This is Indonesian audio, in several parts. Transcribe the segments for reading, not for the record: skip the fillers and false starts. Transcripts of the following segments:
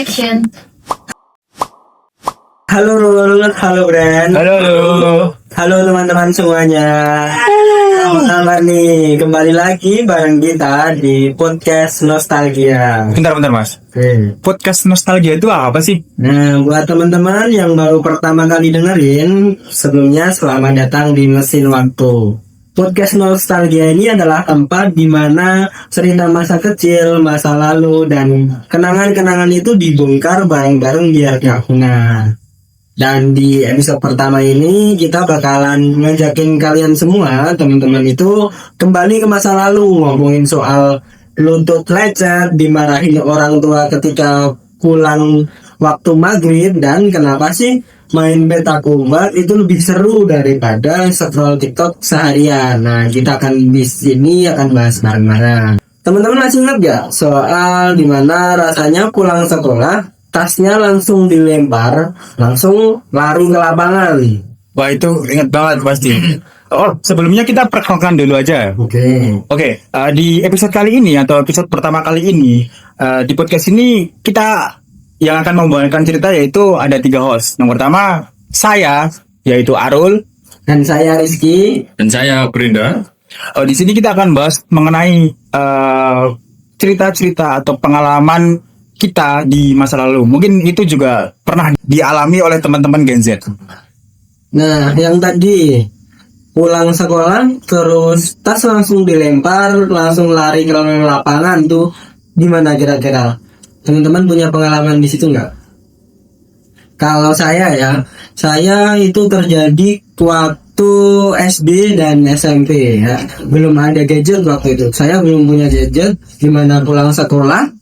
Action. Halo Rul, halo Bran. Halo teman-teman semuanya. Apa kabar nih? Kembali lagi bareng kita di podcast Nostalgia. Bentar mas. Podcast Nostalgia itu apa sih? Nah, buat teman-teman yang baru pertama kali dengerin, sebelumnya selamat datang di Mesin Waktu. Podcast Nostalgia ini adalah tempat di mana cerita masa kecil, masa lalu, dan kenangan-kenangan itu dibongkar bareng-bareng biar gak punah. Dan di episode pertama ini kita bakalan ngajakin kalian semua, teman-teman itu kembali ke masa lalu, ngomongin soal lutut lecet, dimarahin orang tua ketika pulang waktu maghrib, dan kenapa sih main petak umpet itu lebih seru daripada scroll TikTok seharian. Nah, kita akan di sini akan bahas bareng-bareng. Teman-teman masih ingat gak soal dimana rasanya pulang sekolah, tasnya langsung dilempar, langsung lari ke lapangan? Wah, itu ingat banget pasti. Oh, sebelumnya kita perkenalkan dulu aja. Oke, di episode kali ini atau episode pertama kali ini di podcast ini kita yang akan membawakan cerita yaitu ada 3 host. Yang pertama saya yaitu Arul, Dan saya Rizky. Dan saya Brinda. Di sini kita akan bahas mengenai cerita-cerita atau pengalaman kita di masa lalu. Mungkin itu juga pernah dialami oleh teman-teman Gen Z. Nah, yang tadi pulang sekolah terus tas langsung dilempar, langsung lari ke lapangan tuh gimana kira-kira? Teman-teman punya pengalaman di situ nggak? Kalau saya itu terjadi waktu SD dan SMP ya. Belum ada gadget waktu itu. Saya belum punya gadget. Gimana pulang sekolah,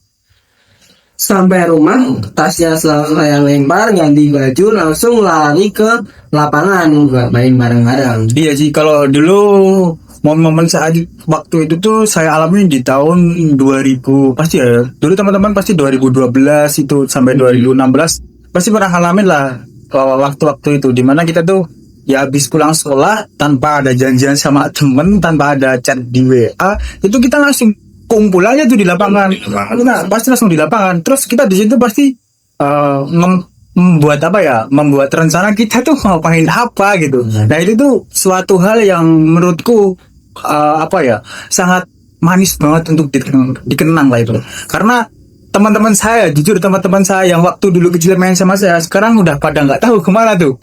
sampai rumah, tasnya selalu saya lempar, ganti baju, langsung lari ke lapangan buat main bareng-bareng. Iya sih, kalau dulu momen-momen saat waktu itu tuh saya alami di tahun 2000 pasti ya. Dulu teman-teman pasti 2012 itu sampai 2016 pasti pernah ngalamin lah waktu-waktu itu, dimana kita tuh ya habis pulang sekolah tanpa ada janjian sama temen, tanpa ada chat di WA, itu kita langsung kumpul aja tuh di lapangan. Nah, pasti langsung di lapangan. Terus kita di situ pasti membuat rencana kita tuh mau ngapain apa gitu. Nah, itu tuh suatu hal yang menurutku sangat manis banget untuk dikenang lah itu. Karena teman-teman saya yang waktu dulu kecil main sama saya, sekarang udah pada nggak tahu kemana tuh.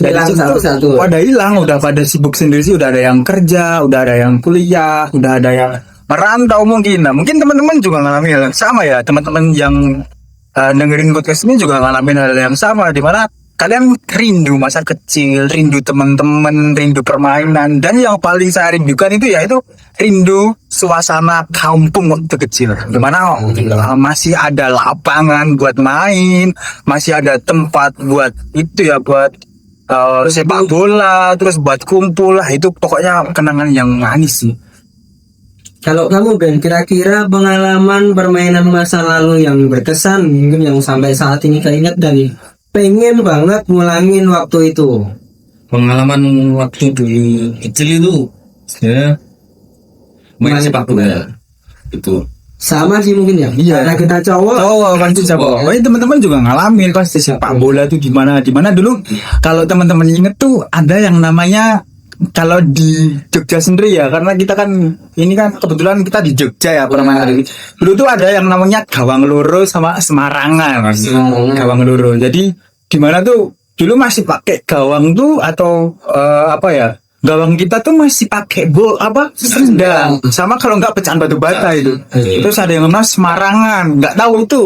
Hilang satu-satu. Pada hilang, udah pada sibuk sendiri sih. Udah ada yang kerja, udah ada yang kuliah, udah ada yang merantau mungkin. Nah, mungkin teman-teman juga ngalamin hal yang sama ya. Teman-teman yang dengerin podcast ini juga ngalamin hal yang sama, di mana kalian rindu masa kecil, rindu teman-teman, rindu permainan, dan yang paling saya rindukan itu yaitu rindu suasana kampung waktu kecil, di mana masih ada lapangan buat main, masih ada tempat buat itu ya, buat sepak bola, terus buat kumpul lah. Itu pokoknya kenangan yang manis sih. Kalau kamu Ben, kira-kira pengalaman permainan masa lalu yang berkesan, mungkin yang sampai saat ini keinget dan pengen banget ngulangin waktu itu? Pengalaman waktu dulu kecil itu saya main sepak bola itu. Sama sih mungkin ya. Iya. Karena kita cowok. Pasti cowok. Oh, teman-teman juga ngalamin pasti sepak bola tuh gimana dulu. Kalau teman-teman inget tuh ada yang namanya, kalau di Jogja sendiri ya, karena kita kan ini kan kebetulan kita di Jogja ya permainan ini. Dulu tuh ada yang namanya gawang loro sama semarangan. Gawang loro. Jadi gimana tuh dulu masih pakai gawang tuh atau gawang kita tuh masih pakai sendang. Sama kalau nggak pecahan batu bata itu. Terus ada yang namanya semarangan. Nggak tahu itu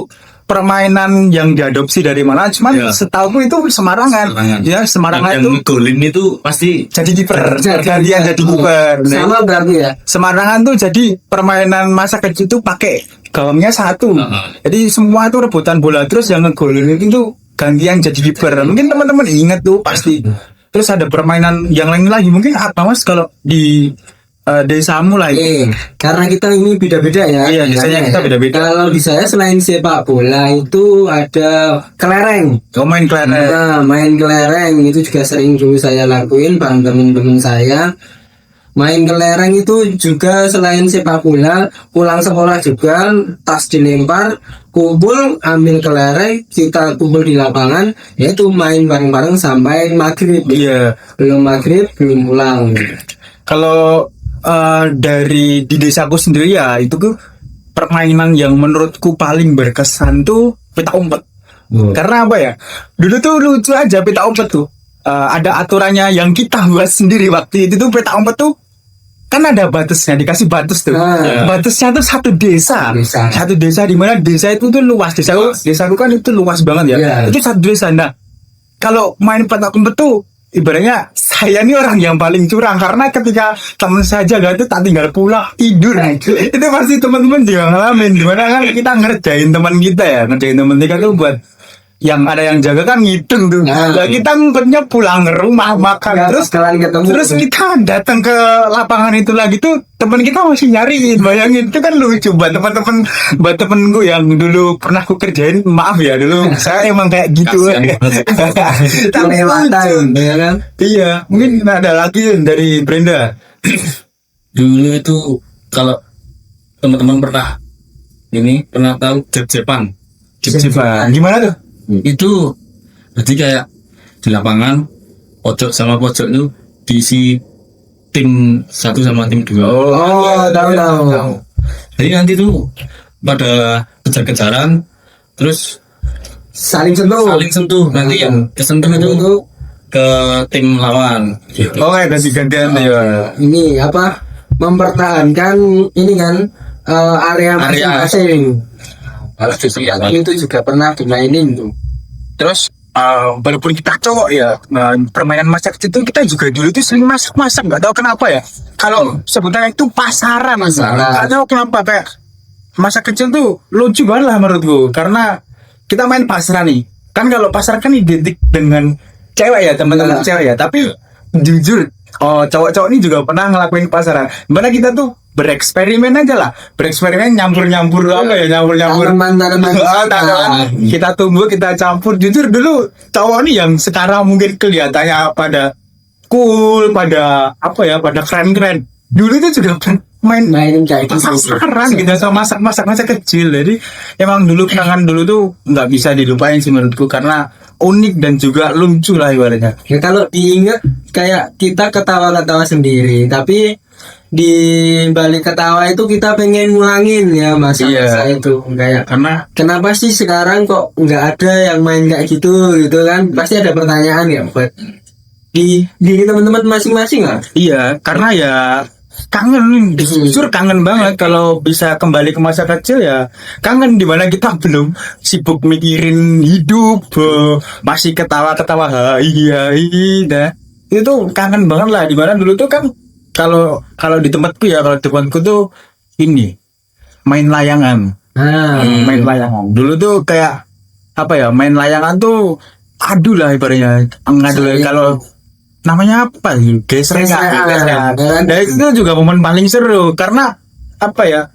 permainan yang diadopsi dari mana, cuman setahu itu Semarangan. Ya, Semarangan itu golin itu pasti jadi kiper, gantian jadi kiper. Sama berarti ya. Semarangan tuh jadi permainan masa kecil itu pakai gawangnya satu. Jadi semua itu rebutan bola, terus yang ngegolin itu gantian jadi kiper. Mungkin teman-teman ingat tuh pasti. Terus ada permainan yang lain lagi, mungkin apa Mas kalau di desamu lah itu. Karena kita ini beda-beda ya. Iya, biasanya kita beda-beda. Kalau di saya selain sepak bola itu ada kelereng. Main kelereng. Nah, main kelereng itu juga sering dulu saya lakuin bareng teman-teman saya. Main kelereng itu juga selain sepak bola, pulang sekolah juga tas dilempar, kumpul ambil kelereng, kita kumpul di lapangan, yaitu main bareng-bareng sampai maghrib. Iya. Belum maghrib belum pulang. Kalau dari di desaku sendiri ya itu tuh permainan yang menurutku paling berkesan tuh peta umpet. Karena apa ya? Dulu tuh lucu aja peta umpet tuh. Ada aturannya yang kita buat sendiri waktu itu tuh peta umpet tuh kan ada batasnya, dikasih batas tuh. Batasnya tuh satu desa. Satu desa di mana desa itu tuh luas. Desaku kan itu luas banget ya. Itu satu desa. Nah, kalau main peta umpet tuh ibaratnya saya ini orang yang paling curang karena ketika teman saya jaga itu tak tinggal pulang tidur. Itu pasti teman-teman juga ngalamin dimana kan kita ngerjain teman kita tuh buat yang ada yang jaga kan ngitung tuh. Nah, kita ngumpetnya pulang ke rumah makan terus kita datang ke lapangan itu lagi tuh teman kita masih nyariin. Bayangin itu kan lucu buat temen-temenku yang dulu pernah aku kerjain. Maaf ya dulu saya emang kayak gitu. Kelewatan ya kan. Iya, mungkin ada lagi dari Brenda. Dulu itu kalau teman-teman pernah tahu Jep-Jepan. Gimana tuh? Itu jadi kayak di lapangan pojok sama pojok itu diisi tim 1 sama tim 2. Tahu. Jadi nanti tuh pada kejar-kejaran terus Saling sentuh nanti yang kesentuh itu ke tim lawan gitu. Kayak ganti-gantian ya. Ini apa? Mempertahankan ini kan area masing-masing. Harus disediakan. Itu juga pernah dimainin tuh. Terus walaupun kita cowok ya, permainan masa kecil itu kita juga dulu tuh sering masak, nggak tahu kenapa ya. Kalau sebenarnya itu pasaran, nggak tahu kenapa kayak masa kecil tuh lucu banget lah menurutku. Karena kita main pasaran nih, kan kalau pasar kan identik dengan cewek ya, teman-teman cewek ya. Tapi jujur, cowok-cowok ini juga pernah ngelakuin pasaran. Dimana kita tuh bereksperimen aja lah, nyampur tanaman. Kita tumbuh, kita campur. Jujur dulu cowok nih yang sekarang mungkin kelihatannya pada cool, pada keren. Dulu itu juga main kayak gitu. Pasaran gitu sama masak kecil. Jadi emang dulu kenangan dulu tuh nggak bisa dilupain sih menurutku karena unik dan juga lucu lah ibaratnya. Ya kalau diingat kayak kita ketawa-ketawa sendiri, tapi di balik ketawa itu kita pengen ngulangin ya masa-masa itu kayak Karena kenapa sih sekarang kok nggak ada yang main kayak gitu kan, pasti ada pertanyaan ya buat di teman-teman masing-masing lah. iya, karena ya kangen, jujur kangen banget kalau bisa kembali ke masa kecil ya. Kangen dimana kita belum sibuk mikirin hidup, masih ketawa-ketawa dah. Itu kangen banget lah, dimana dulu tuh kan kalau di tempatku tuh ini main layangan. Main layangan. Dulu tuh kayak apa ya, main layangan tuh adu lah ibaratnya. Kalau namanya apa sih? Geser. Dan itu juga momen paling seru karena apa ya?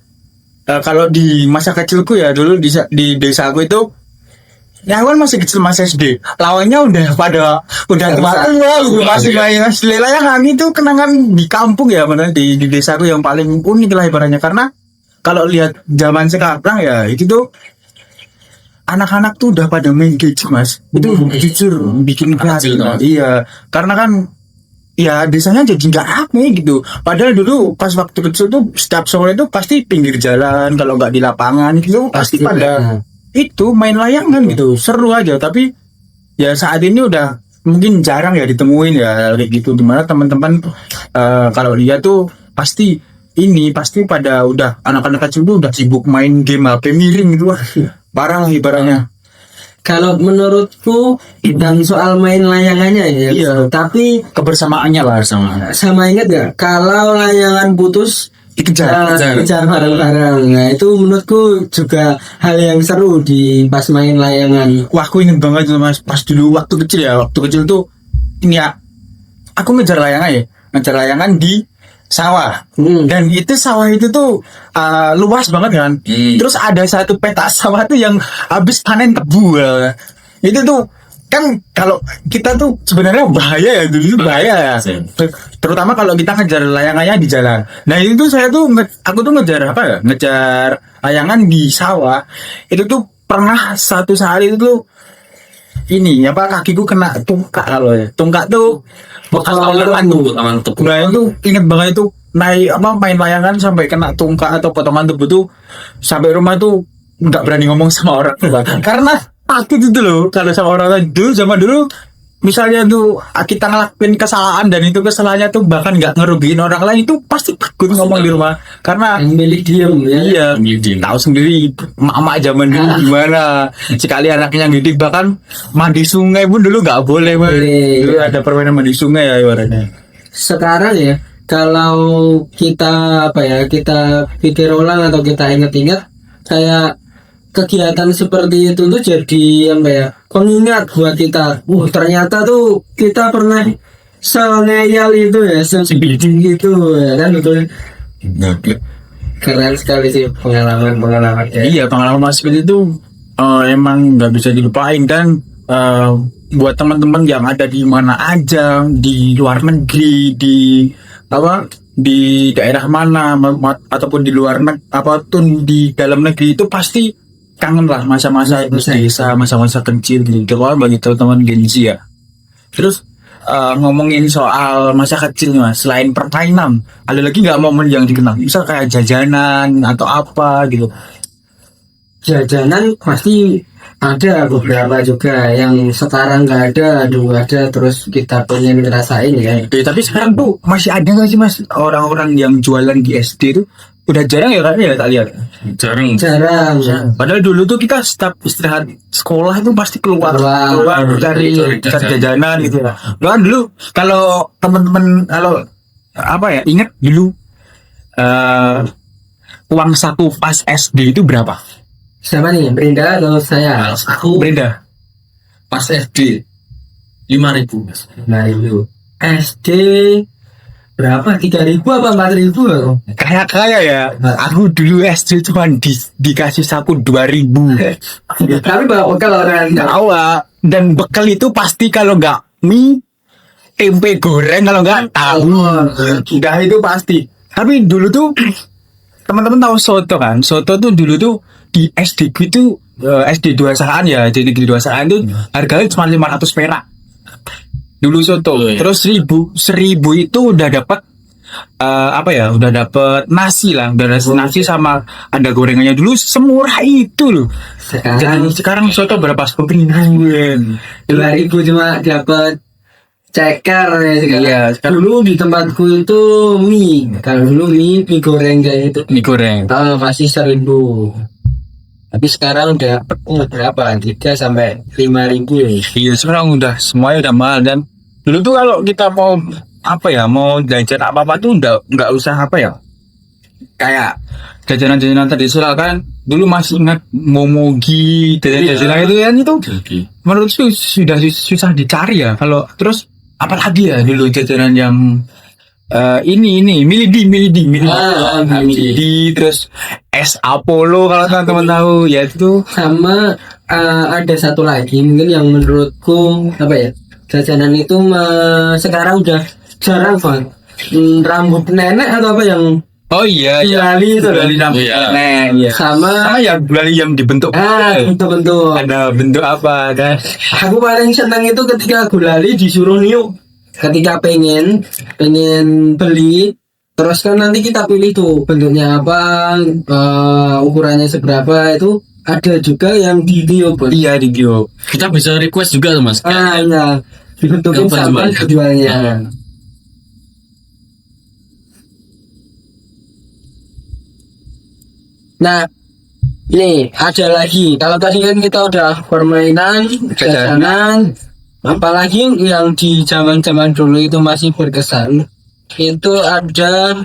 Kalau di masa kecilku ya dulu di desaku itu ya kan masih kecil, masih SD. Lawannya udah tua, masih main layangan. Itu kenangan di kampung ya, benar di desaku yang paling unik lah ibaratnya. Karena kalau lihat zaman sekarang ya itu tuh anak-anak tuh udah pada main gadget mas. Itu jujur bikin kacau. Iya, karena kan ya desanya jadi nggak rame gitu. Padahal dulu pas waktu kecil tuh setiap sore itu pasti pinggir jalan, kalau nggak di lapangan itu pasti pada itu main layangan gitu, seru aja. Tapi ya saat ini udah mungkin jarang ya ditemuin ya kayak gitu. Dimana teman-teman kalau lihat tuh pasti pada udah anak-anak kecil tuh udah sibuk main game HP miring gitu, parah lah ibaratnya. Kalau menurutku dan soal main layangannya ya, iya. Tapi Kebersamaannya lah sama ingat gak kalau layangan putus dikejar. kejar bareng-bareng. Nah itu menurutku juga hal yang seru di pas main layangan. Wah, aku inget banget tuh mas, pas dulu waktu kecil tuh ini ya, aku ngejar layangan di sawah. Dan itu sawah itu tuh luas banget kan. Terus ada satu petak sawah tuh yang habis panen tebu. Itu tuh kan kalau kita tuh sebenarnya bahaya ya, dulu bahaya ya. Terutama kalau kita ngejar layangannya di jalan. Nah itu tuh aku tuh ngejar layangan di sawah. Itu tuh pernah satu saat itu tuh ini apa kakiku kena tungkak kalau ya. Tungkak tuh bekas layangan tuh. Nah itu inget banget itu naik apa main layangan sampai kena tungkak atau potongan tubuh tuh sampai rumah tuh nggak berani ngomong sama orang tua karena takut itu loh kalau sama orang tua dulu zaman dulu misalnya tuh kita ngelakuin kesalahan dan itu kesalahannya tuh bahkan nggak ngerugiin orang lain itu pasti takut ngomong di rumah karena Milik diem ya. iya tahu sendiri mak zaman dulu gimana sekali anaknya yang didik bahkan mandi sungai pun dulu nggak boleh Mas. Boleh. Dulu ada permainan mandi sungai ya ibaratnya Sekarang ya, kalau kita kita pikir ulang atau kita ingat-ingat kayak kegiatan seperti itu tuh jadi pengingat buat kita. Ternyata tuh kita pernah sengeyal itu ya, sebiding gitu ya kan, betul. Keren sekali sih pengalaman-pengalaman. iya pengalaman Mas Fit itu emang nggak bisa dilupain kan buat teman-teman yang ada di mana aja di luar negeri di daerah mana ataupun di luar apapun di dalam negeri itu pasti kangen lah masa-masa desa masa-masa kecil gitu kalau bagi teman-teman Gen Z ya terus ngomongin soal masa kecil nih Mas selain permainan ada lagi nggak momen yang dikenang misal kayak jajanan atau apa gitu Jajanan pasti ada beberapa juga yang sekarang nggak ada, dulu ada, terus kita pengen ngerasain ya. tapi sekarang tuh masih ada nggak sih Mas orang-orang yang jualan di SD itu udah jarang ya kan ya tak lihat Jarang. Jarang. padahal dulu tuh kita setiap istirahat sekolah itu pasti keluar cari jajanan gitu ya kan dulu kalau teman-teman kalau apa ya ingat dulu uang saku pas SD itu berapa Siapa nih? Brinda atau saya? Aku Brenda pas SD 5.000. Nah itu SD berapa? 3.000 apa 4.000 aku? kayak ya aku dulu SD cuma dikasih saku 2.000 Tapi bawa bekal orang tahu dan bekal itu pasti kalau nggak mie tempe goreng kalau nggak tahu udah itu pasti tapi dulu tuh teman-teman tahu soto kan soto tuh dulu tuh di SD itu SD 2 Saan ya di negeri 2 Saan tuh harganya cuma 500 perak dulu soto terus 1.000 itu udah dapat udah dapat nasi lah udah nasi sama ada gorengannya dulu semurah itu loh sekarang soto berapa 10.000 2.000 cuma dapat ceker ya sekarang. Iya, Dulu di tempatku itu mie. Kalau dulu mie goreng kayak itu. mie goreng Pasti 1.000. Tapi sekarang udah berapa? 3 sampai 5.000 ya. iya sekarang udah semuanya udah mahal dan dulu tuh kalau kita mau mau jajan apa tuh nggak usah kayak jajanan-jajanan tradisional kan dulu masih ingat momogi jajanan itu kan itu menurutku sudah susah dicari ya kalau terus apalagi ya dulu jajanan yang ini milidi terus es Apollo kalau teman-teman tahu ya itu Sama ada satu lagi mungkin yang menurutku jajanan itu sekarang udah jarang banget. Rambut nenek atau apa yang oh iya gulali itu gulali rambut iya. Sama ya gulali yang dibentuk bentuk-bentuk. ada bentuk apa kan Aku paling senang itu ketika gulali disuruh niup. Ketika pengen beli, terus kan nanti kita pilih tuh bentuknya apa, ukurannya seberapa itu ada juga yang di tiup. iya di Gio Kita bisa request juga tuh Mas. Iya, dibentukin Yang sama penjual. penjualnya. Nah, ini ada lagi. Kalau tadi kan kita udah permainan, jajanan, apalagi yang di zaman-zaman dulu itu masih berkesan. Itu ada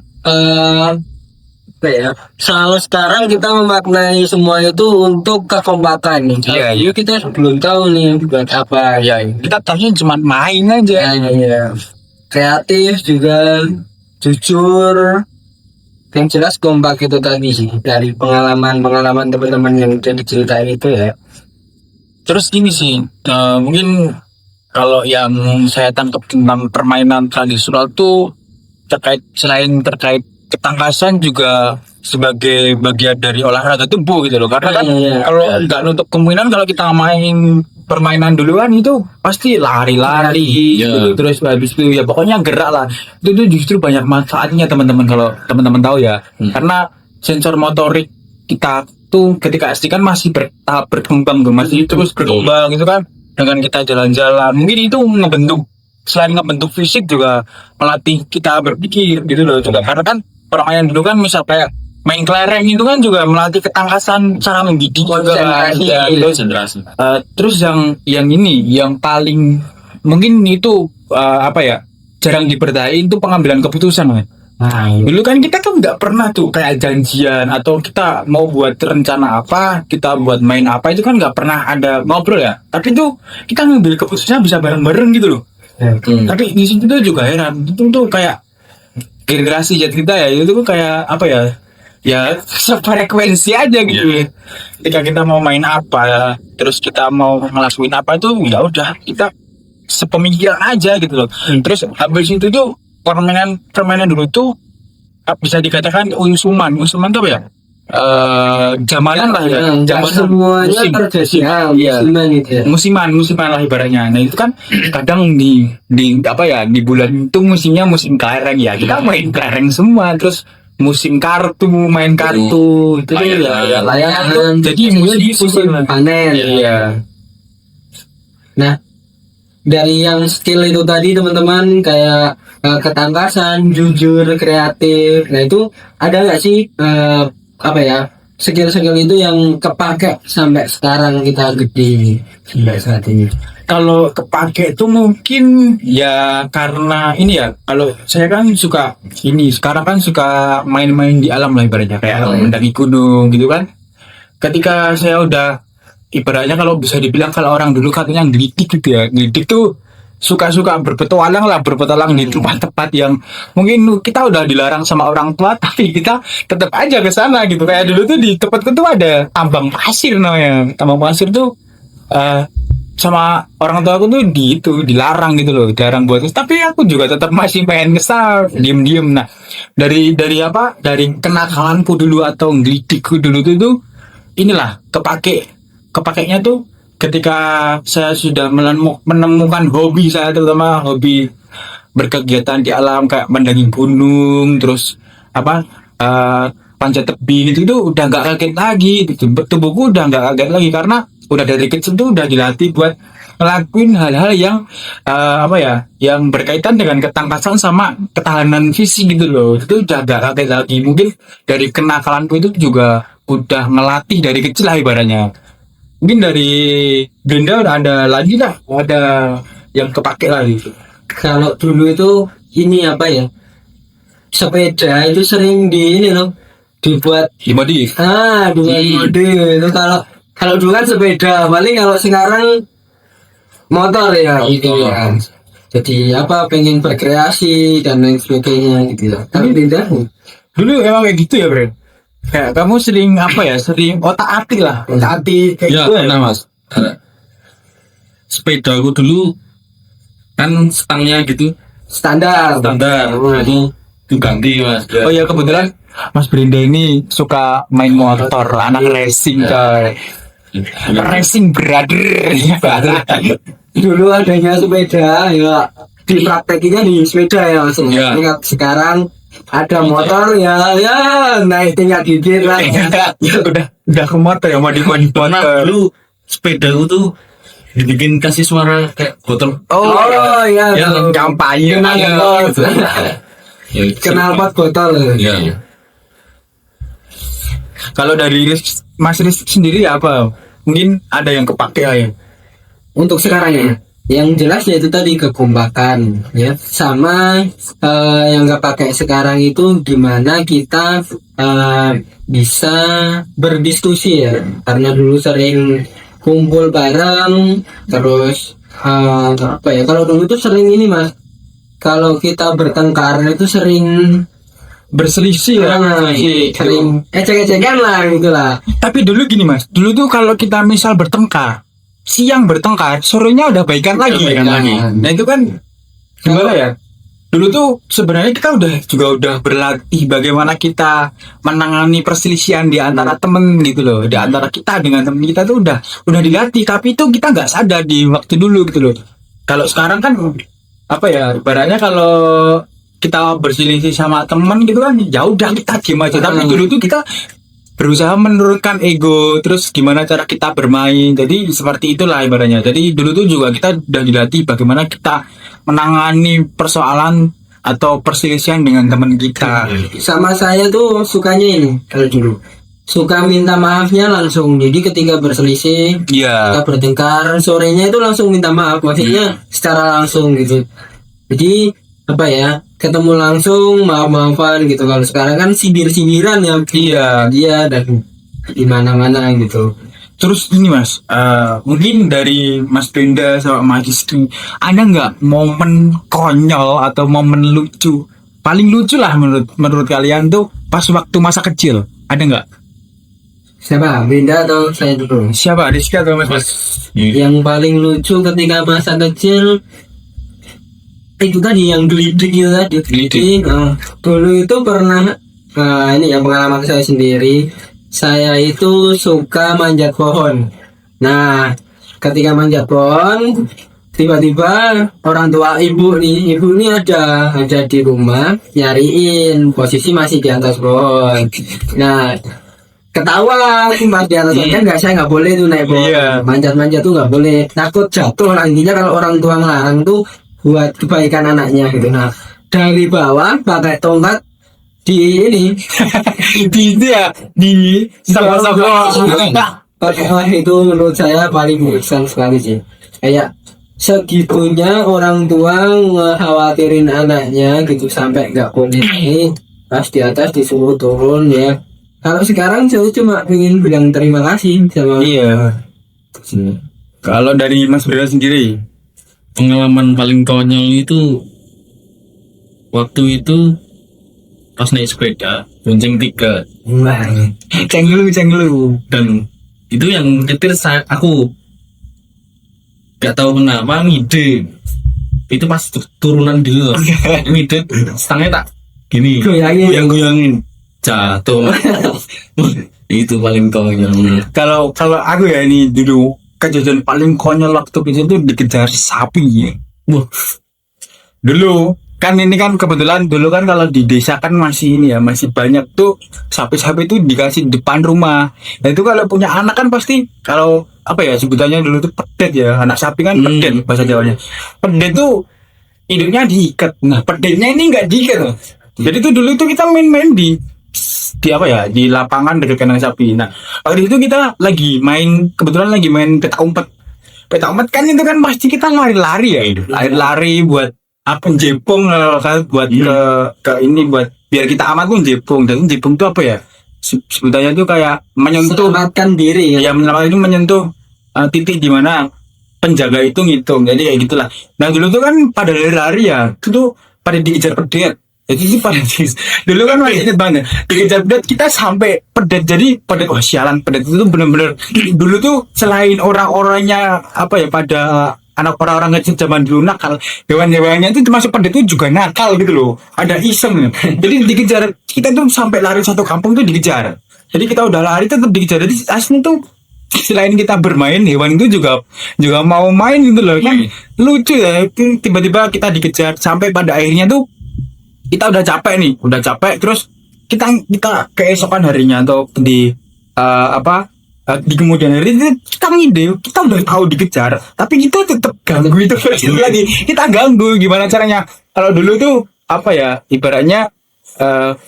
Kalau sekarang kita memaknai semua itu untuk kekompakan. Iya, Yuk kita belum tahu nih buat apa. ya kita tahunya cuma main aja Ya. Kreatif juga, jujur. Yang jelas kompak itu tadi sih dari pengalaman teman-teman yang udah diceritain itu ya. terus gini sih mungkin kalau yang saya tangkap tentang permainan tradisional tuh selain terkait ketangkasan juga sebagai bagian dari olahraga tubuh gitu loh. Karena kan Iya. kalau nggak nutup kemungkinan kalau kita main permainan duluan itu pasti lari-lari Iya. gitu. Terus habis itu ya pokoknya gerak lah. Itu tuh justru banyak manfaatnya teman-teman kalau teman-teman tahu ya. Karena sensor motorik kita tuh ketika SD kan masih tahap berkembang tuh, masih terus berkembang gitu kan. Dengan kita jalan-jalan mungkin itu selain ngebentuk fisik juga melatih kita berpikir gitu loh juga. Karena kan permainan dulu kan misal kayak main kelereng itu kan juga melatih ketangkasan, cara membidik juga. Ya, konsentrasi. terus yang ini yang paling mungkin itu apa ya, jarang diperdayain itu pengambilan keputusan kan. Nah, Dulu kan kita kan nggak pernah tuh kayak janjian atau kita mau buat rencana apa, kita buat main apa itu kan nggak pernah ada ngobrol ya. Tapi tuh kita ngambil keputusannya bisa bareng-bareng gitu loh. Tapi di situ tuh juga heran, itu tuh kayak generasi Z kita ya, itu tuh kayak apa ya? Ya sefrekuensi aja gitu. Ketika kita mau main apa, terus kita mau ngelakuin apa itu ya udah kita sepemikiran aja gitu loh. Terus habis itu tuh permainan dulu tuh bisa dikatakan usuman tuh apa ya? Zamanan lah ya. nggak semuanya terjadi Iya. musiman gitu ya. musiman lah ibaratnya. Nah itu kan kadang di apa ya, di bulan itu musimnya musim kelereng ya, kita main kelereng semua. Terus musim kartu, main kartu itu ya layangan tuh jadi musim panen. iya. Nah, dari yang skill itu tadi teman-teman kayak ketangkasan, jujur, kreatif. Nah itu ada nggak sih apa ya, skill-skill itu yang kepake sampai sekarang kita gede sampai saat ini? Kalau kepake itu mungkin ya karena ini ya, kalau saya kan suka ini, sekarang kan suka main-main di alam lah ibaratnya, kayak mendaki gunung gitu kan. Ketika saya udah ibaratnya, kalau bisa dibilang kalau orang dulu katanya ngelidik gitu ya, ngelidik tuh suka-suka berpetualang di tempat-tempat yang mungkin kita udah dilarang sama orang tua, tapi kita tetap aja ke sana gitu. Kayak dulu tuh di tempatku tuh ada tambang pasir namanya. Tambang pasir tuh sama orang tua aku tuh dilarang gitu loh, dilarang buat. Tapi aku juga tetap masih pengen kesal, diem-diem. Nah, dari kenakalanku dulu atau ngelidikku dulu tuh inilah kepakainya tuh ketika saya sudah menemukan hobi saya, terutama hobi berkegiatan di alam kayak mendaki gunung, terus panjat tebing itu tuh udah nggak kaget lagi gitu. Tubuhku udah nggak kaget lagi karena udah dari kecil tuh udah dilatih buat ngelakuin hal-hal yang yang berkaitan dengan ketangkasan sama ketahanan fisik gitu loh. Itu udah gak kaget lagi. Mungkin dari kenakalanku itu juga udah ngelatih dari kecil lah ibaratnya. Mungkin dari Brenda udah ada lagi lah, ada yang kepake lah gitu. Kalau dulu itu ini apa ya, sepeda itu sering dibuat Dimodif. dua mode itu. Kalau dulu kan sepeda, paling kalau sekarang motor ya gitu ya. Jadi pengen berkreasi dan lain sebagainya gitu ya. Tapi beda. Dulu emang kayak gitu ya, Bre? Kayak kamu sering sering otak-atik lah, otak-atik kayak Ya, gitu ya. pernah mas. Sepeda aku dulu kan stangnya gitu Standar. standar, itu ganti mas. Oh ya, kebetulan Mas Brenda ini suka main motor, anak racing coy. Racing brother. Dulu adanya sepeda ya, dipraktekinya di sepeda ya Mas. Ya. Ingat sekarang ada motor ya naik tingkat dikit lah. udah ke motor ya, mau di Karena motor. dulu sepeda aku tuh dibikin kasih suara kayak botol. Oh iya. Ya, kampanye. Ya, Kenal pot botol. Ya. Kalau dari Mas Riz sendiri apa? Mungkin ada yang kepake ya. Untuk sekarang ya, yang jelas ya itu tadi kekompakan ya, sama yang nggak pakai sekarang itu gimana kita bisa berdiskusi ya, karena dulu sering kumpul bareng, terus kalau dulu tuh sering ini Mas, kalau kita bertengkar itu sering Berselisih ya. sering ecek-ecekan lah gitu lah. Tapi dulu gini Mas, dulu tuh kalau kita misal bertengkar, siang bertengkar, sorenya udah baikan lagi. baikan lagi. Nah itu kan gimana ya? dulu tuh sebenarnya kita udah berlatih bagaimana kita menangani perselisihan di antara temen gitu loh, di antara kita dengan temen kita tuh udah dilatih, tapi itu kita nggak sadar di waktu dulu gitu loh. Kalau sekarang kan apa ya, ibaratnya kalau kita berselisih sama temen gitu kan ya udah kita diem aja, tapi dulu tuh kita berusaha menurunkan ego, terus gimana cara kita bermain, jadi seperti itulah ibaratnya. Jadi dulu tuh juga kita udah dilatih bagaimana kita menangani persoalan atau perselisihan dengan teman kita. Sama saya tuh sukanya ini kalau dulu suka minta maafnya langsung. Jadi ketika berselisih, Iya. kita bertengkar, sorenya itu langsung minta maaf, maksudnya secara langsung gitu. Jadi apa ya, ketemu langsung maaf-maafan gitu. Kalau sekarang kan sindir-sindiran ya, Iya. dia dan di mana-mana gitu. Terus ini Mas, mungkin dari Mas Brenda sama Mas Rizky, ada nggak momen konyol atau momen lucu, paling lucu lah menurut kalian tuh pas waktu masa kecil, ada nggak? Siapa? Beda atau saya dulu? Siapa, Rizky atau Mas? Yang paling lucu ketika masa kecil itu tadi yang gelidik itu tadi. Gelidik. Dulu itu pernah, ini ya pengalaman saya sendiri. Saya itu suka manjat pohon. Nah, ketika manjat pohon, tiba-tiba orang tua ibu nih ada di rumah, nyariin, posisi masih di atas pohon. Nah, ketawa pas di atas pohon, kan saya nggak boleh tuh naik pohon. Iya. Manjat-manjat tuh nggak boleh, takut jatuh. Nah, intinya kalau orang tua ngelarang tuh buat kebaikan anaknya gitu. Nah, dari bawah pakai tongkat di ini Di itu ya, di sama-sama. Wah, itu menurut saya paling berkesan sekali sih. Kayak segitunya orang tua ngekhawatirin anaknya gitu sampai nggak boleh naik, pas di atas disuruh turun ya. Kalau sekarang saya cuma ingin bilang terima kasih sama. Iya. Kalau dari Mas Brenda sendiri, Pengalaman paling konyol itu waktu itu pas naik sepeda bonceng 3, Wah, ceng dulu. dan itu yang nyetir aku gak tahu kenapa ngide itu pas turunan dulu loh. Ngide stangnya tak gini Goyangin. goyangin jatuh. Itu paling konyol. Kalau aku ya ini dulu kejadian paling konyol waktu kecil tuh dikejar sapi ya. Wah, Dulu kan ini kan kebetulan dulu kan kalau di desa kan masih ini ya, masih banyak tuh sapi-sapi itu dikasih depan rumah. Nah itu kalau punya anak kan pasti, kalau apa ya sebutannya dulu tuh pedet ya, anak sapi kan pedet bahasa Jawanya. Pedet tuh hidungnya diikat. Nah pedetnya ini nggak diikat loh. Jadi tuh dulu tuh kita main-main di apa ya, di lapangan dekat kandang sapi. Nah waktu itu kita kebetulan lagi main petak umpet. Petak umpet kan itu kan pasti kita lari-lari ya, lari-lari buat apa, jepong kan, buat ke ini, buat biar kita aman pun jepong. Dan jepong itu apa ya sebutannya tuh kayak menyentuh, selamatkan diri ya. ya menyelamatkan itu, menyentuh titik di mana penjaga itu ngitung. Jadi ya gitulah. Nah dulu tuh kan pada lari-lari ya, itu tuh pada dikejar pedet. Jadi itu pada dulu kan masih inget banget dikejar pedet, kita sampai pedet. Jadi pedet, wah sialan, pedet itu tuh bener-bener dulu tuh selain orang-orangnya apa ya, pada anak orang-orang kecil zaman dulu nakal, hewan-hewannya itu termasuk pedet itu juga nakal gitu loh, ada iseng. Jadi dikejar, kita tuh sampai lari satu kampung tuh dikejar. Jadi kita udah lari tetap dikejar. Jadi aslinya tuh selain kita bermain, hewan itu juga mau main gitu loh kan. Lucu ya, tiba-tiba kita dikejar sampai pada akhirnya tuh kita udah capek terus kita keesokan harinya atau di di kemudian hari kita ngide, kita udah tahu dikejar tapi kita tetap ganggu itu lagi, kita ganggu. Gimana caranya? Kalau dulu tuh apa ya, ibaratnya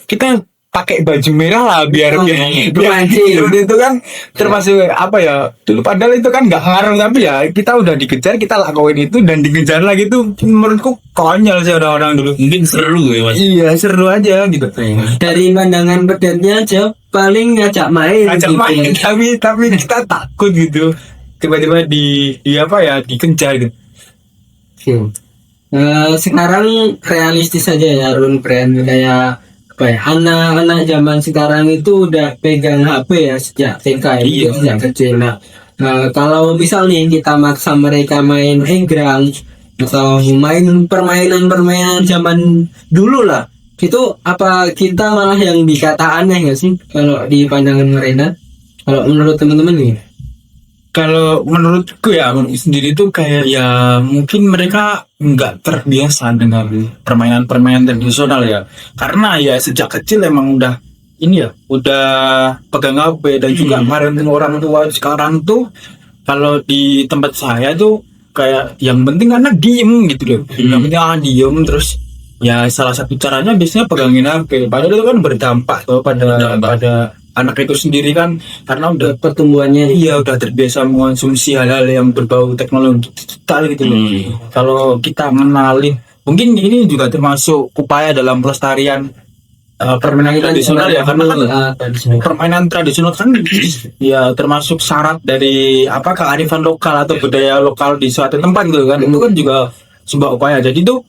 kita pakai baju merah lah biar itu kan termasuk apa ya dulu, padahal itu kan nggak ngaruh, tapi ya kita udah dikejar, kita lakuin itu dan dikejar lagi tuh. Menurutku konyol sih orang-orang dulu. mungkin seru ya Mas. Iya seru aja gitu. Dari pandangan pedetnya aja paling ngajak main Ngajak gitu. main, tapi kita takut gitu, tiba-tiba di apa ya, dikejar gitu. Sekarang realistis aja ya Run, brand kayak apa ya, anak-anak zaman sekarang itu udah pegang HP ya sejak TK ya, Iya. sejak kecil. Nah, kalau misal nih kita maksa mereka main egrang, atau main permainan zaman dulu lah. Itu apa kita malah yang dikata aneh nggak sih kalau di pandangan Rena? Kalau menurut teman-teman nih? Kalau menurutku ya sendiri tuh kayak ya mungkin mereka nggak terbiasa dengan permainan-permainan tradisional ya, karena ya sejak kecil emang udah ini ya udah pegang HP dan juga parenting orang tua sekarang tuh kalau di tempat saya tuh kayak yang penting anak diem gitu loh, yang penting anak diem terus ya salah satu caranya biasanya pegangin HP, padahal itu kan berdampak tuh pada anak itu sendiri kan, karena udah Pertumbuhannya iya udah terbiasa mengonsumsi hal-hal yang berbau teknologi digital gitu loh. Kalau kita mengenalin, mungkin ini juga termasuk upaya dalam pelestarian permainan tradisional ya, karena kan permainan tradisional kan ya termasuk syarat dari apa kearifan lokal atau budaya lokal di suatu tempat gitu kan. Itu kan juga sebuah upaya. Jadi tuh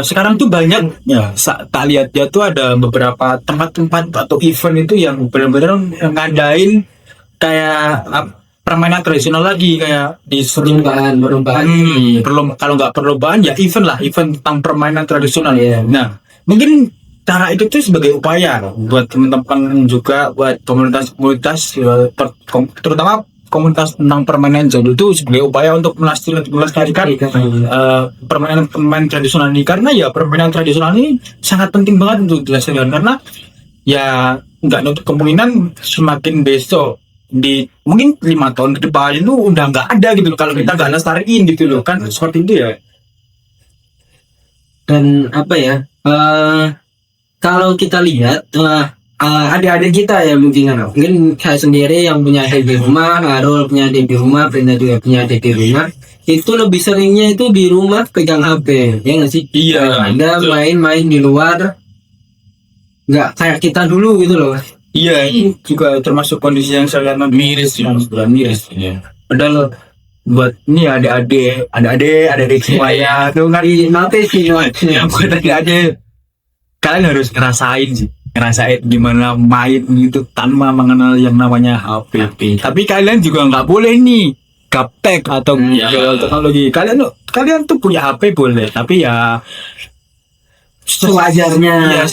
sekarang tuh banyak ya tak lihat ya tuh ada beberapa tempat-tempat atau event itu yang benar-benar ngadain kayak permainan tradisional lagi, kayak di perlombaan kalau nggak perlombaan ya event lah, event tentang permainan tradisional. Nah mungkin cara itu tuh sebagai upaya buat teman-teman juga, buat komunitas-komunitas terutama komunitas tentang permainan jadul itu sebagai upaya untuk melestarikan permainan tradisional ini, karena ya permainan tradisional ini sangat penting banget untuk dilestarikan, karena ya nggak nutup kemungkinan semakin besok di mungkin 5 tahun ke depan itu udah nggak ada gitu loh kalau kita nggak lestariin gitu loh kan, seperti itu ya. Dan apa ya, kalau kita lihat adik-adik kita ya mungkin saya sendiri yang punya adik di rumah, Arul punya adik di rumah, Brenda juga punya adik di rumah, itu lebih seringnya itu di rumah pegang HP ya nggak sih? Iya, ada main-main di luar, nggak kayak kita dulu gitu loh. Iya, itu juga termasuk kondisi yang sangat miris ya. Padahal buat ini adik-adik semuanya tuh kan Nanti sih buat adik-adik kalian harus ngerasain gimana main gitu tanpa mengenal yang namanya HP. Tapi kalian juga nggak boleh nih gaptek atau teknologi. Kalian tuh punya HP boleh, tapi ya sewajarnya.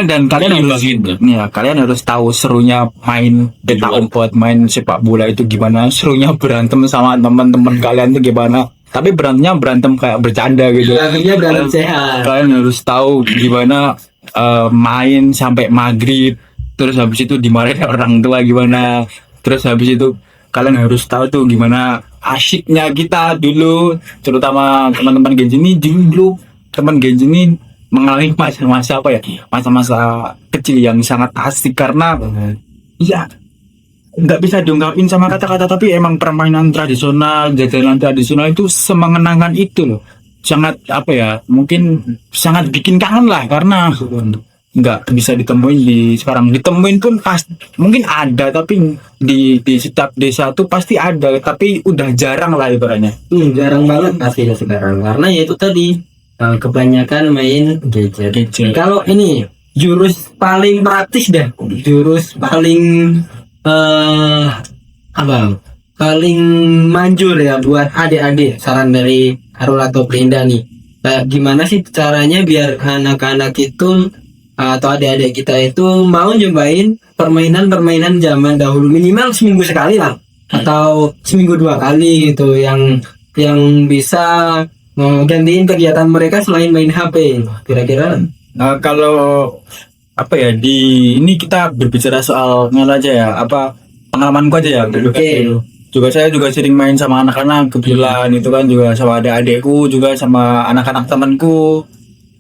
Dan kalian harus tahu serunya main peta umpet, main sepak bola itu gimana, serunya berantem sama teman-teman kalian tuh gimana. Tapi berantemnya berantem kayak bercanda gitu. Akhirnya berantem sehat. Kalian harus tahu gimana main sampai maghrib, terus habis itu dimarahin orang tua gimana, terus habis itu kalian harus tahu tuh gimana asyiknya kita dulu, terutama teman-teman Gen Z ini dulu, teman Gen Z ini mengalami masa-masa kecil yang sangat asik, karena ya nggak bisa diungkapin sama kata-kata, tapi emang permainan tradisional, jajanan tradisional itu semengenangkan itu loh. Sangat mungkin sangat bikin kangen lah, karena nggak bisa ditemuin sekarang. Ditemuin pun mungkin ada, tapi di setiap desa tuh pasti ada, tapi udah jarang lah ibaratnya. Jarang banget pasti sekarang, karena ya itu tadi kebanyakan main gadget. Kalau ini jurus paling praktis deh, jurus paling paling manjur ya buat adik-adik, saran dari Harul atau Brenda nih, gimana sih caranya biar anak-anak itu atau adik-adik kita itu mau nyobain permainan zaman dahulu, minimal seminggu sekali lah atau seminggu 2 kali gitu, yang bisa gantiin kegiatan mereka selain main HP kira-kira. Kalau ini kita berbicara soal aja ya, pengalamanku aja ya. Saya juga sering main sama anak-anak, kebetulan itu kan juga sama adik-adikku, juga sama anak-anak temanku.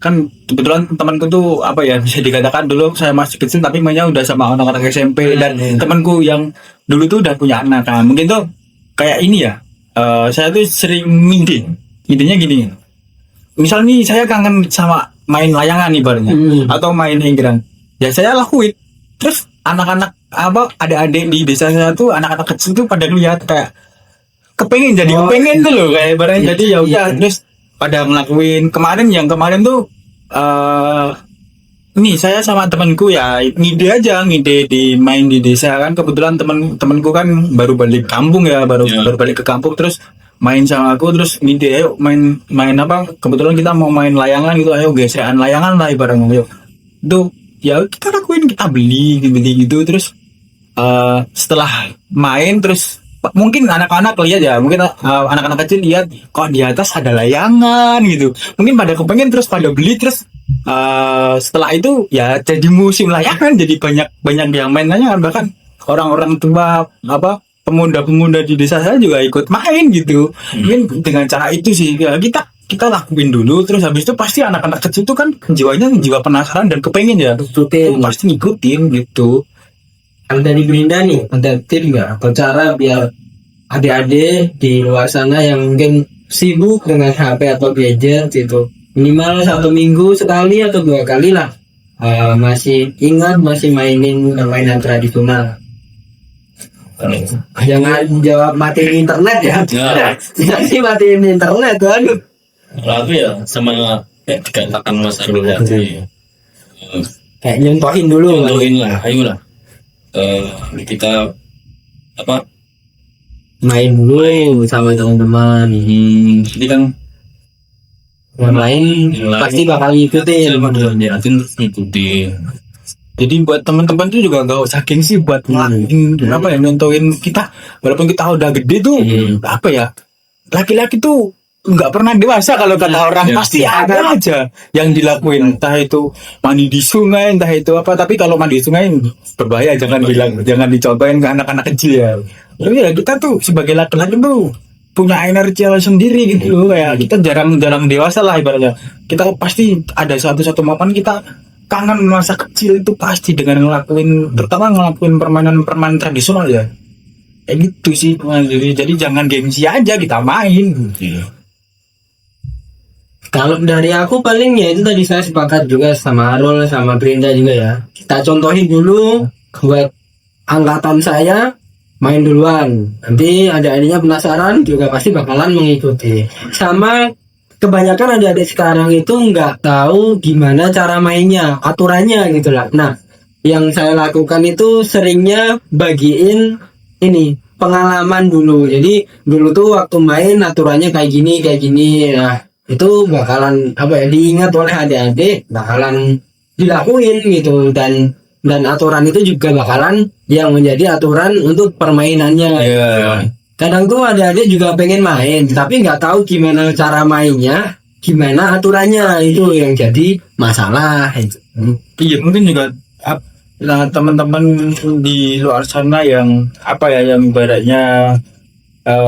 Kan kebetulan temanku tuh bisa dikatakan dulu saya masih kecil tapi mainnya udah sama anak-anak SMP, dan temanku yang dulu tuh udah punya anak kan. Mungkin tuh kayak ini ya, saya tuh sering intinya gini. Misal nih saya kangen sama main layangan ibaratnya, atau main inggiran. Ya saya lakuin. Terus anak-anak adik-adik di desa saya tuh, anak-anak kecil tuh pada lihat kayak kepengen tuh loh, kayak ibaratnya. Jadi ya udah terus pada ngelakuin. Kemarin tuh nih saya sama temanku ya ngide di main di desa kan. Kebetulan temanku kan baru balik kampung ya, baru balik ke kampung, terus main sama aku terus ngide ayo main apa kebetulan kita mau main layangan gitu, ayo gesekan layangan lah ibaratnya, ayo itu ya kita lakuin, kita beli gitu terus setelah main terus mungkin anak-anak lihat ya, mungkin anak-anak kecil lihat kok di atas ada layangan gitu, mungkin pada kepengen terus pada beli terus setelah itu ya jadi musim layangan, jadi banyak yang main layangan, bahkan orang-orang tua apa pemuda-pemuda di desa saya juga ikut main gitu. Mungkin dengan cara itu sih ya, kita lakuin dulu terus habis itu pasti anak-anak kecil itu kan jiwa penasaran dan kepengen ya pasti ngikutin gitu. Kalau dari Brinda nih, ada tips nggak atau cara biar adik-adik di luar sana yang mungkin sibuk dengan HP atau gadget gitu, minimal 1 minggu sekali atau 2 kali lah, masih ingat masih mainin mainan tradisional. Jangan jawab matiin internet ya. Jadi matiin internet kan. Kalau aku ya sama kayak dikatakan Mas Arul tadi. Kayak nyontohin dulu. Contohin lah, ayolah. Kita apa? Main dulu sama teman-teman. Jadi kan Yang lain pasti bakal ngikutin. ngikutin. Jadi buat teman-teman tuh juga gak usah gengsi buat ngelakuin apa ya, nontonin kita walaupun kita udah gede tuh apa ya, laki-laki tuh nggak pernah dewasa kalau kata orang, pasti ada aja yang dilakuin, entah itu mandi di sungai, entah itu apa, tapi kalau mandi di sungai berbahaya, jangan dicobain ke anak-anak kecil ya. Tapi ya kita tuh sebagai laki-laki tuh punya energi sendiri gitu loh, kayak kita jarang dewasa lah ibaratnya. Kita pasti ada satu momen kita kangen masa kecil itu pasti dengan terutama ngelakuin permainan tradisional ya. Kayak gitu sih. Jadi jangan gengsi aja, kita main. Kalau dari aku paling ya itu tadi saya sepakat juga sama Arul sama Brinda juga ya. Kita contohin dulu buat angkatan saya main duluan. Nanti adik-adiknya penasaran juga pasti bakalan mengikuti. Sama kebanyakan adik-adik sekarang itu nggak tahu gimana cara mainnya, aturannya gitu lah. Nah, yang saya lakukan itu seringnya bagiin ini pengalaman dulu. Jadi dulu tuh waktu main aturannya kayak gini. Nah, itu bakalan apa ya, diingat oleh adik-adik, bakalan dilakuin gitu, dan aturan itu juga bakalan yang menjadi aturan untuk permainannya. Kadang tuh adik-adik juga pengen main tapi nggak tahu gimana cara mainnya, gimana aturannya, itu yang jadi masalah. Iya, mungkin juga teman-teman di luar sana yang apa ya, yang ibaratnya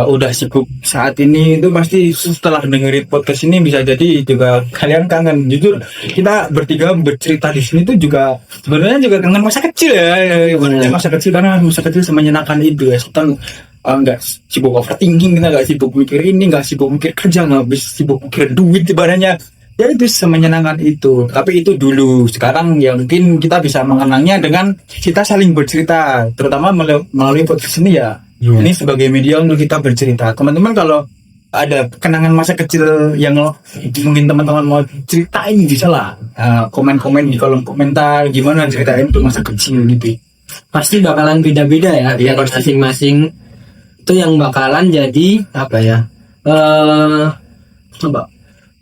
udah sibuk saat ini itu pasti setelah dengerin podcast ini bisa jadi juga kalian kangen. Jujur kita bertiga bercerita di sini tuh juga sebenarnya juga kangen masa kecil ya, masa kecil, karena masa kecil semenyenangkan itu ya. Kita nggak sibuk overthinking, kita nggak sibuk mikir ini, nggak sibuk mikir kerja, nggak sibuk mikir duit ibaratnya. Ya itu semenyenangkan itu. Tapi itu dulu. Sekarang ya mungkin kita bisa mengenangnya dengan kita saling bercerita, terutama melalui podcast ini ya. Ini sebagai media untuk kita bercerita. Teman-teman kalau ada kenangan masa kecil yang mungkin teman-teman mau ceritain, bisa lah komen-komen di kolom komentar, gimana ceritain untuk masa kecil gitu. Pasti bakalan beda-beda ya, Iya, masing-masing itu yang bakalan jadi apa ya, coba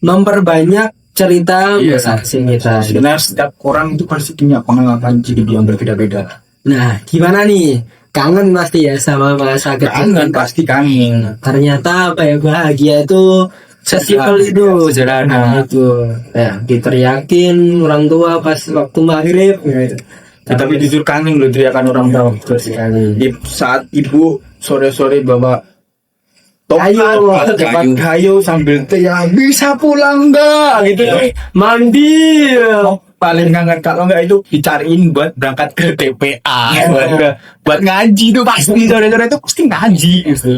memperbanyak cerita masing-masing kita. Sebenarnya setiap orang itu pasti punya pengalaman hidup yang berbeda-beda. Nah, gimana nih? Kangen pasti ya sama masa kecil. Kangen, pasti kangen. Ternyata apa ya, bahagia itu sesimpel itu, sederhana. Itu ya, diteriakin orang tua pas waktu maghrib gitu. Tapi jujur kangen loh teriakan orang tua. Saat ibu sore-sore bawa kayu sambil teriak, bisa pulang nggak gitu. Mandi. Paling kangen kalau nggak itu dicariin buat berangkat ke TPA, buat ngaji tuh pasti sore-sore itu pasti ngaji gitu.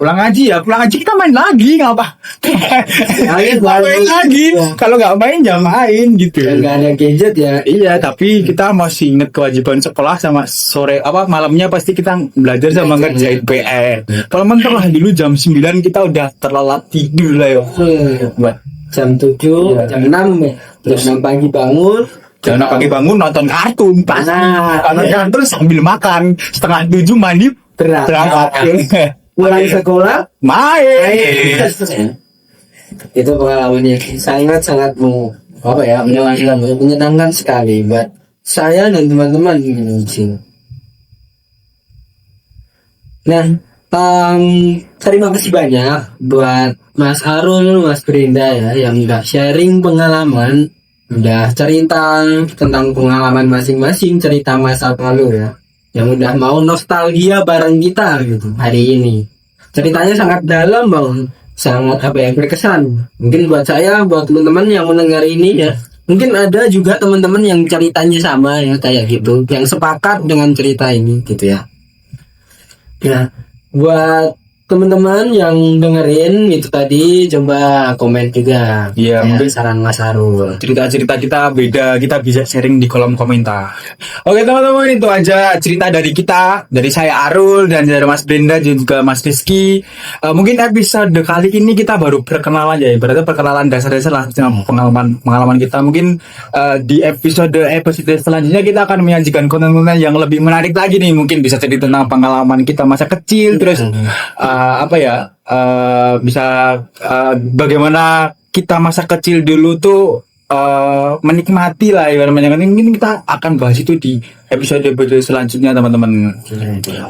Pulang ngaji kita main lagi, nggak apa? Main lagi. Kalau nggak main ya main gitu. Nggak ada gadget ya. Iya, tapi kita masih ingat kewajiban sekolah sama malamnya pasti kita belajar sama ngerjain PR. Kalau mentor lah dulu jam 9 kita udah terlelap tidur lah ya. Buat jam 7, jam 6 ya. Jam 6 pagi bangun nonton kartun pasti. Nonton kartun sambil makan, 6:30 mandi berangkat. pulang sekolah Main. itu pengalaman yang sangat menyenangkan sekali buat saya dan teman-teman gitu. Nah, terima kasih banyak buat Mas Arul, Mas Brinda ya yang udah sharing pengalaman, udah cerita tentang pengalaman masing-masing, cerita masa lalu ya, yang udah mau nostalgia bareng kita gitu hari ini. Ceritanya sangat dalam bang, sangat berkesan. Mungkin buat saya, buat teman-teman yang mendengar ini ya, mungkin ada juga teman-teman yang ceritanya sama ya kayak gitu, yang sepakat dengan cerita ini gitu ya. Nah, buat teman-teman yang dengerin itu tadi, coba komen juga. Iya, mungkin saran Mas Arul. cerita-cerita kita beda, kita bisa sharing di kolom komentar. Oke teman-teman, itu aja cerita dari kita, dari saya Arul dan dari Mas Brenda dan juga Mas Rizky. Mungkin episode kali ini kita baru perkenalan ya, berarti perkenalan dasar-dasar lah dengan pengalaman kita. Mungkin di episode selanjutnya kita akan menyajikan konten-konten yang lebih menarik lagi nih. Mungkin bisa cerita tentang pengalaman kita masa kecil, terus bisa bagaimana kita masa kecil dulu tuh menikmati lah ya, mungkin kita akan bahas itu di episode selanjutnya teman-teman.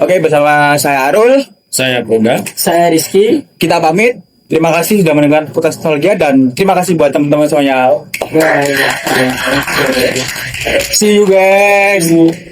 Oke, bersama saya Arul, Saya Boga. Saya Rizky. kita pamit. Terima kasih sudah mendengar podcast nostalgia dan terima kasih buat teman-teman semuanya. See you guys.